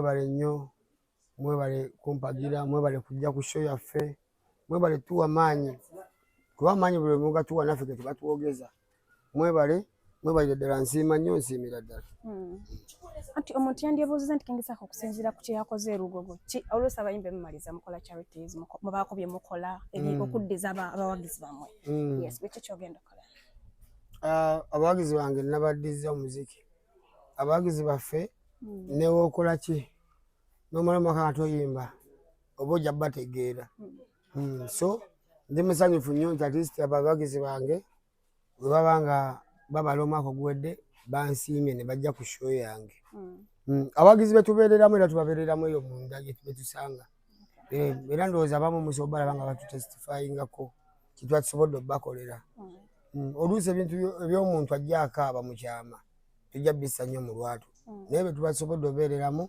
mwebale nnyo, mwebale kumpagira, mwebale kujja ku show yaffe, mwebale tuwa maanyi. Kuba maanyi buli muga tuwa naffe ke tuba twogeza. Mwebale ddala nsiima nnyo nsiimira ddala. Anti omuntu yandyebuuziza nti King Sako okusinziira ku kye yakoze e Lugogo ki oluusi abayimbi mumaliza mukola charities mubaako bye mukola okuddiza abawagizi bammwe. Yes, biki kyogenda okola? Abawagizi bange nabaddiza omuziki. Abawagizi baffe ne wookola ki n'omala maka nga toyimba oba ojja bategeera. So ndi musanyufu nnyo nti at abawagizi bange bwe baba nga babala omwaka oguwedde bansiimye ne bajja ku show yange. Abawagizi be tubeereramu era tubabeereramu eyo munda gye tusanga. Era ndowooza abamu musobola balaba nga batutestifyingako kye tusobodde obbakolera. Oluusi ebintu eby'omuntu ajja akaaba mu kyama tujja bisa nnyo mu lwatu. Naye bwe tuba tusobodde obeereramu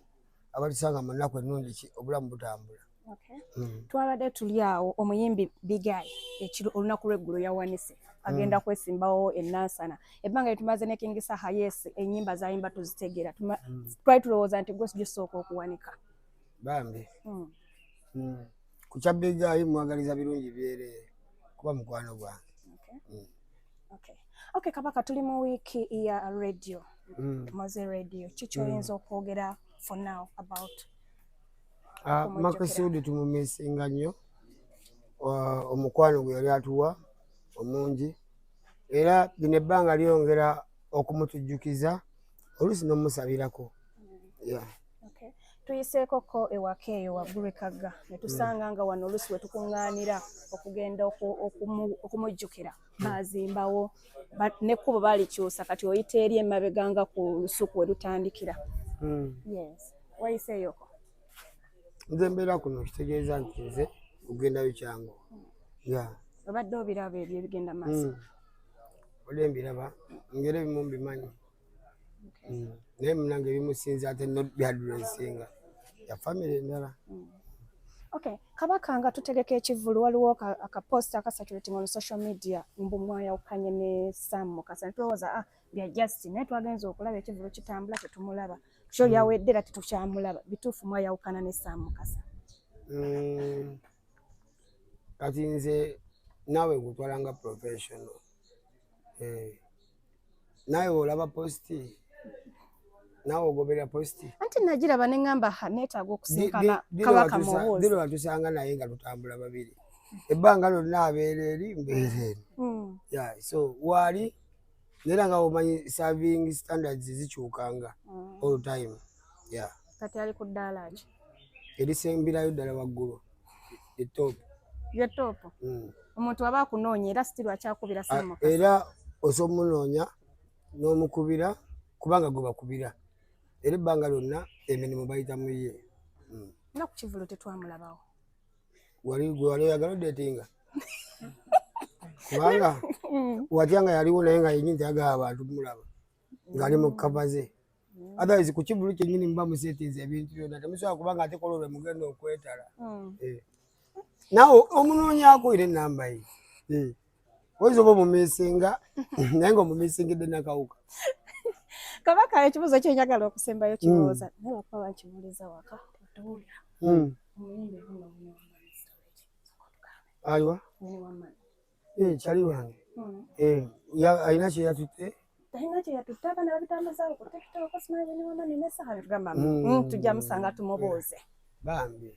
abatusanga mu nnaku ennungi obulamu butambula. Twabadde tuli awo omuyimbi Bigai ekiro olunaku lw'eggulo yawanise agenda kwesimbawo ennansana. Ebbanga lye tumaze ne King Saha yes ennyimba zayimba tuzitegeera. Twali tulowooza nti gwe gisooka okuwanika. Bambi. Ku kya Bigai mwagaliza birungi byereere kuba mukwano gwange. Okay, Kabaka tuli mu wiiki ya radio. Moze radio. Kiki oyinza okwogera for now about? Makusudi tumumisinga nnyo omukwano gwe yali atuwa omungi era bino ebbanga lyongera okumutujjukiza oluusi n'omusabirako. Tuyiseekoko ewaka eyo waggulu ekagga ne tusanga nga wano oluusi we tukuŋŋaanira okugenda okumujjukira baazimbawo n'ekkubo baalikyusa kati oyita eri emabega nga ku lusuku we lutandikira. Yes, wayiseeyoko? Nze mbeera kuno kitegeeza nti nze kugendayo kyangu. Obadde obiraba ebyo ebigenda maaso? Olwo mbiraba ngera ebimu mbimanyi. Naye munange ebimusinza ate byaddulensinga ya famire endala. Okay, Kabaka nga tutegeka ekivulu waliwo akaposta akasakirating on social media mbu mwayawukanye ne Sam Mukasa. Tulowooza bya Justin naye twagenza okulaba ekivulu kitambula tetumulaba. Sho yawedde era tetukyamulaba. Bituufu mwayawukana ne Sam Mukasa? Kati nze naawe gutwala nga professional. Naawe olaba posti naawe ogoberera posti. Anti nagiraba ne ŋŋamba neetaaga okusinkana Kabaka mubuuzi. Diro watusanga naye nga tutambula babiri. Ebbanga lyonna abeera eri mbeera eri. So waali era nga omanyi serving standards zikyukanga all time. Kati ali ku ddaala ki? Erisemberayo ddala waggulu. Etop. Ye top. Omuntu aba akunoonya era sitiru akyakubira Sam Mukasa. Era osobola omunoonya n'omukubira kubanga gwe bakubira. Era ebbanga lyonna emirimu bayita mu ye. Nga ku kivulu tetwamulabawo. Wali oyagala odeetinga? Kubanga watya nga yaliwo naye nga yennyini teyagala abantu kumulaba ng'ali mu kkava ze. Otherwise ku kivulu kyennyini muba museetinza ebintu byonna temusobola kubanga ate kola olwe mugenda okwetala. Naawe omunoonyaako era ennamba ye. Oyinza oba omumiisinga naye ng'omumiisingidde nakawuka. Kabaka ekibuuzo kye njagala okusembayo kibuuza naye lwakkuba bankibuuliza waka totuwulira. Aywa? Kyali wange. Alina kye yatutte? Talina kye yatutte abaana babitambuzaako ku TikTok simanyi bwe niwama nina essaha ne tugamba tujja musanga tumubuuze. Bambi.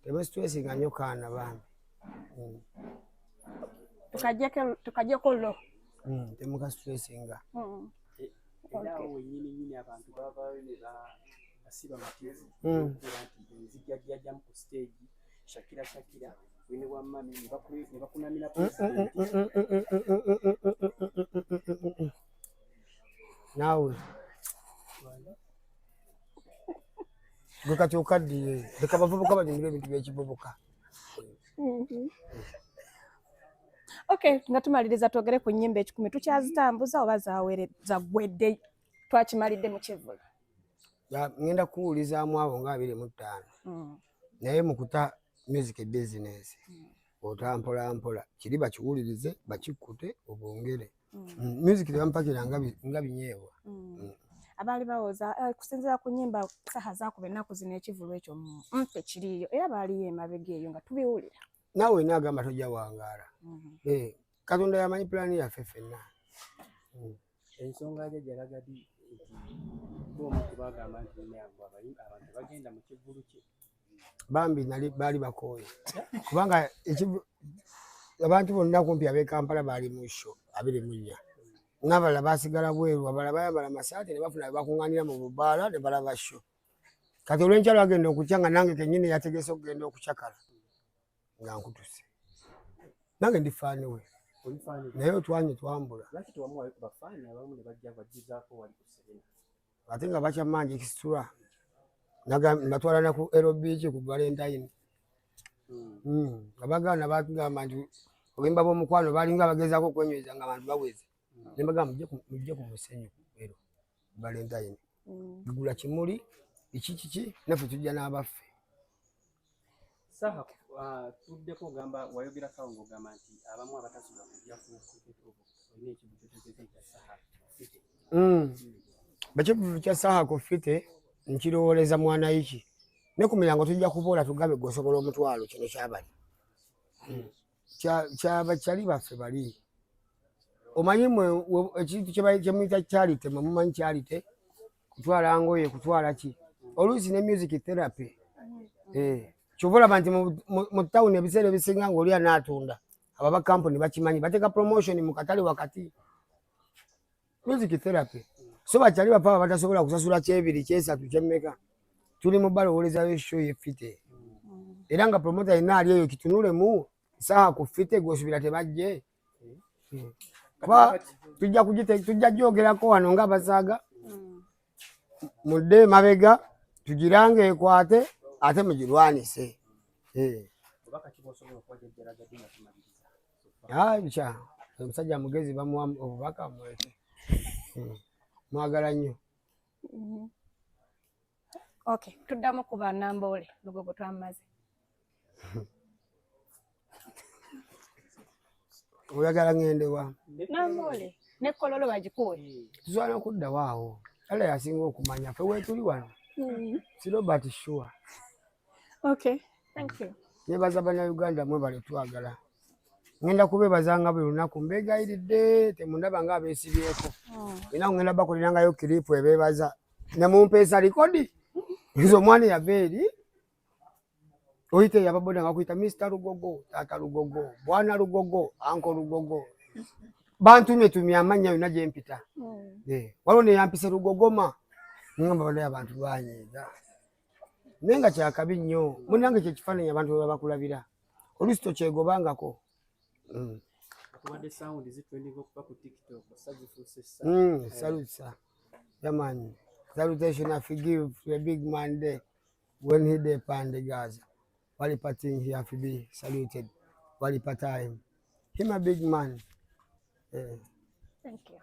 Temusitwesinga nnyo kaana bambi. Tukagyeko lo. Temukasitwesinga. Era wenyini abantu baba basiba mativu nzija jjajamu ku stage Shakira wene wa mami ne bakunamira president. Naawe gwe kati okaddiye leka bavubuka banyumira ebintu by'ekivubuka. Okay, nga tumaliriza twogere ku nnyimba 10 tukyazitambuza oba zaggwedde twakimalidde mu kivulu? Ngenda kuwulizaamu abo nga 25 naye mukuta music business otampola mpola kiri bakiwulirize bakikkute obongere. Music tebampakira nga binyeebwa. abaali bawoza kusinziira ku nnyimba saha zaakuba ennaku zino ekivulu ekyo mpe kiriyo era baaliyo emabega eyo nga tubiwulira. Naawe naagamba tojja wangaala. Katonda yamanyi pulaani yaffe ffenna. Ensonga Jjajja Lagadi nti bomuntu bagamba nti abantu bagenda mu kivulu kye. Bambi baali bakooye kubanga abantu bonna kumpi ab'e Kampala baali mu sho 24 n'abalala baasigala bweru, abalala bayambala amasaati ne bafuna bakuŋŋaanira mu bubaala ne balaba sho. Kati olw'enkyalo agenda okukya nga nange kennyini yategese okugenda okukyakala nga nkutuse. Nange ndi faani we naye otwanye twambula. Ate nga bakyamanja ekisitula batwala na ku Aerobeach ku Valentine. Abagaana bagamba nti obuyimba bw'omukwano baalinga bagezaako okwenyweza nga abantu baweze. Ne bagamba mujje ku musenyu ero Valentine. Gigula kimuli kiki naffe tujja n'abaffe. Saha tuddeko ogamba wayogera kawo ng'ogamba nti abamu abatasobola kujja ku olina ekibuto kya Saha Kufite. Ekibuto kya Saha Kufite nkirowooleza mwana iki ne ku miryango tujja kuboola tugambe gwe osobola omutwalo kino kyabali kyali baffe bali. Omanyi mwe ekintu kye muyita charity mwe mumanyi charity kutwala ngoye kutwala ki oluusi ne music therapy. Kyova olaba nti mu tawuni ebiseera ebisinga ng'oli anaatunda ababa kampuni bakimanyi bateeka promotion mu katale wakati music therapy. So bakyali bapapa batasobola kusasula kyebiri kyesatu kyemmeka tuli mu balowoolezayo show yeffite era nga promota yenna ali eyo kitunulemu Saha Kufite gw'osuubira tebajje. Kuba tujja gyogerako wano ng'abasaaga mudde mabega tugirange ekwate ate mugirwanise. Bikya omusajja mugezi bamuwa obubaka mweke mwagala nnyo. Okay, tuddamu kuba Namboole Lugogo twamaze. Oyagala ngendewa Namboole ne Kololo bagikuwe. Tuzwana kudda waawo ala yasinga okumanya ffe weetuli wano si Robert Shua. Okay, thank you. Nebaza bannayuganda mwe bale twagala. Ngenda kubeebazanga buli lunaku mbeegayiridde temundaba nga abeesibyeko. Era ngenda bakolerangayo kiripu ebeebaza ne mumpeesa likodi nze omwana yava eri oyite yababoda nga kuyita Mr. Lugogo, Taata Lugogo, Bwana Lugogo, Anko Lugogo. Bantumyetumya amannya yonna gye mpita. Waliwo ne yampise Lugogoma ngamba banaye abantu banyiiga naye nga kyakabi nnyo munnange kyekifaananyi abantu bwe bakulabira oluusi tokyegobangako. Salute Yaman. Salutation I forgive the big man there when he dey pande Gaza. Walipa thing he have to be saluted. Walipa time. Him a big man. Thank you.